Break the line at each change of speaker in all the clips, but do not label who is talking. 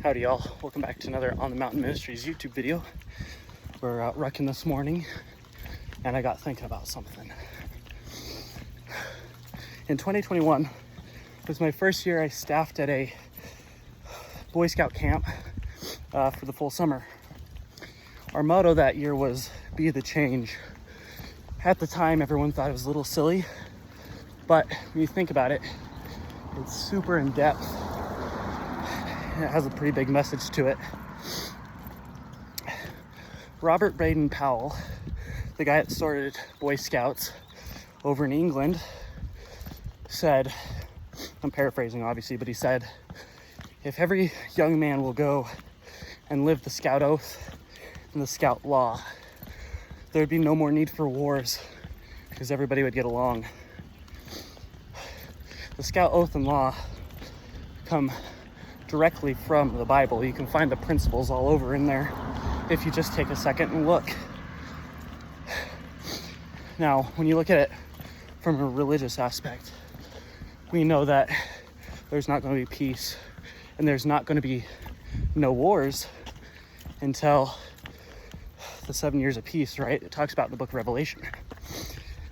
Howdy y'all, welcome back to another On the Mountain Ministries YouTube video. We're out rucking this morning and I got thinking about something. In 2021, it was my first year I staffed at a Boy Scout camp for the full summer. Our motto that year was be the change. At the time, everyone thought it was a little silly, but when you think about it, it's super in depth. It has a pretty big message to it. Robert Baden-Powell, the guy that started Boy Scouts over in England, said, I'm paraphrasing obviously, but he said, if every young man will go and live the Scout Oath and the Scout Law, there'd be no more need for wars because everybody would get along. The Scout Oath and Law come directly from the Bible. You can find the principles all over in there if you just take a second and look. Now, when you look at it from a religious aspect, we know that there's not going to be peace and there's not going to be no wars until the 7 years of peace, right? It talks about in the book of Revelation.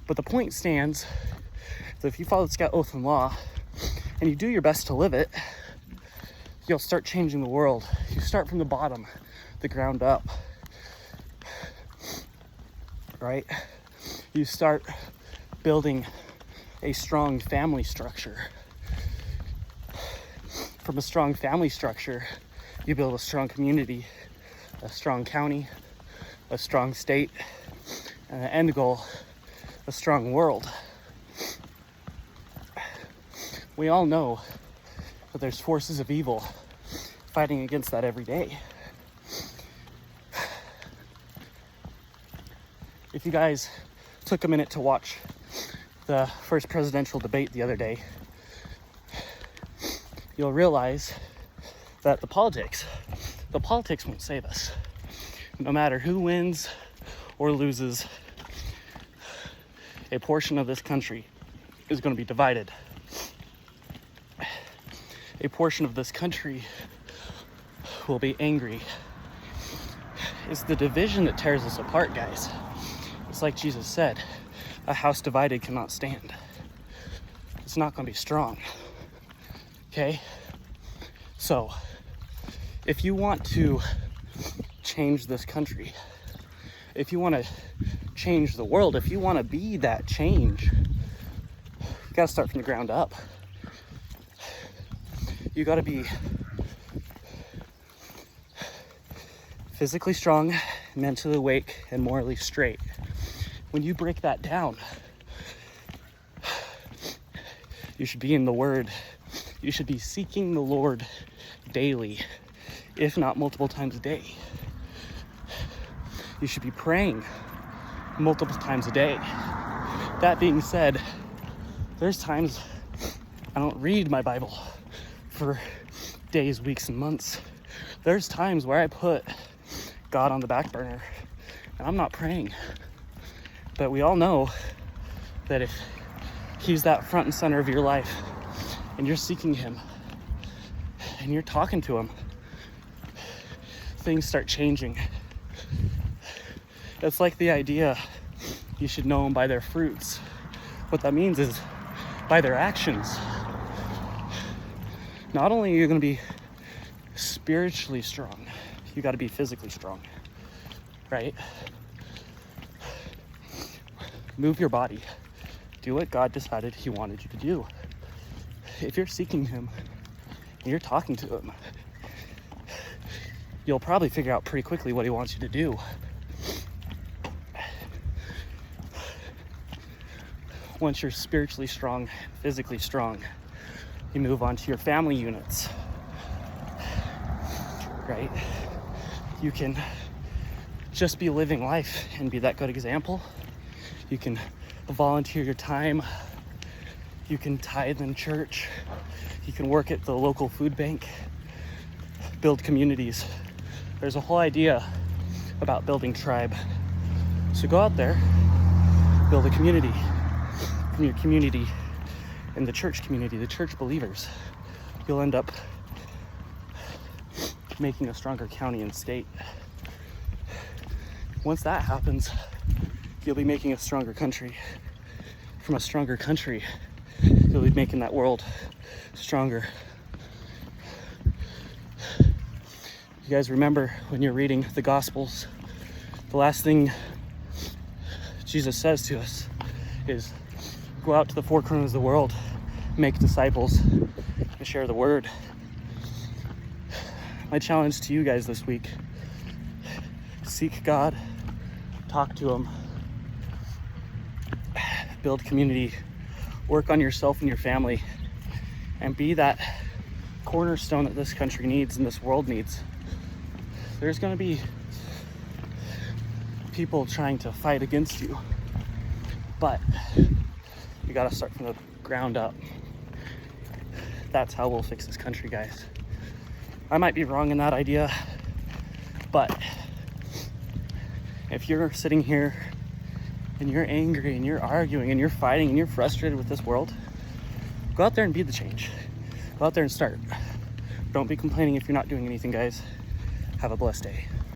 But the point stands that if you follow the Scout Oath and Law and you do your best to live it, you'll start changing the world. You start from the bottom, the ground up, right? You start building a strong family structure. From a strong family structure, you build a strong community, a strong county, a strong state, and the end goal, a strong world. We all know that there's forces of evil fighting against that every day. If you guys took a minute to watch the first presidential debate the other day, you'll realize that the politics won't save us. No matter who wins or loses, a portion of this country is going to be divided. A portion of this country will be angry. It's the division that tears us apart, guys. It's like Jesus said, a house divided cannot stand. It's not going to be strong. Okay? So, if you want to change this country, if you want to change the world, if you want to be that change, you got to start from the ground up. You got to be physically strong, mentally awake, and morally straight. When you break that down, you should be in the Word. You should be seeking the Lord daily, if not multiple times a day. You should be praying multiple times a day. That being said, there's times I don't read my Bible for days, weeks, and months. There's times where I put God on the back burner and I'm not praying. But we all know that if He's that front and center of your life and you're seeking Him and you're talking to Him, things start changing. It's like the idea you should know them by their fruits. What that means is by their actions. Not only are you going to be spiritually strong, you got to be physically strong, right? Move your body. Do what God decided He wanted you to do. If you're seeking Him and you're talking to Him, you'll probably figure out pretty quickly what He wants you to do. Once you're spiritually strong, physically strong, you move on to your family units, right? You can just be living life and be that good example. You can volunteer your time. You can tithe in church. You can work at the local food bank. Build communities. There's a whole idea about building tribe. So go out there, build a community. From your community and the church community, the church believers, you'll end up making a stronger county and state. Once that happens, you'll be making a stronger country. From a stronger country, you'll be making that world stronger. You guys remember when you're reading the Gospels, the last thing Jesus says to us is go out to the four corners of the world, make disciples, and share the word. My challenge to you guys this week, seek God, talk to Him, build community, work on yourself and your family, and be that cornerstone that this country needs and this world needs. There's going to be people trying to fight against you, but you got to start from the ground up. That's how we'll fix this country, guys. I might be wrong in that idea, but if you're sitting here and you're angry and you're arguing and you're fighting and you're frustrated with this world, go out there and be the change. Go out there and start. Don't be complaining if you're not doing anything, guys. Have a blessed day.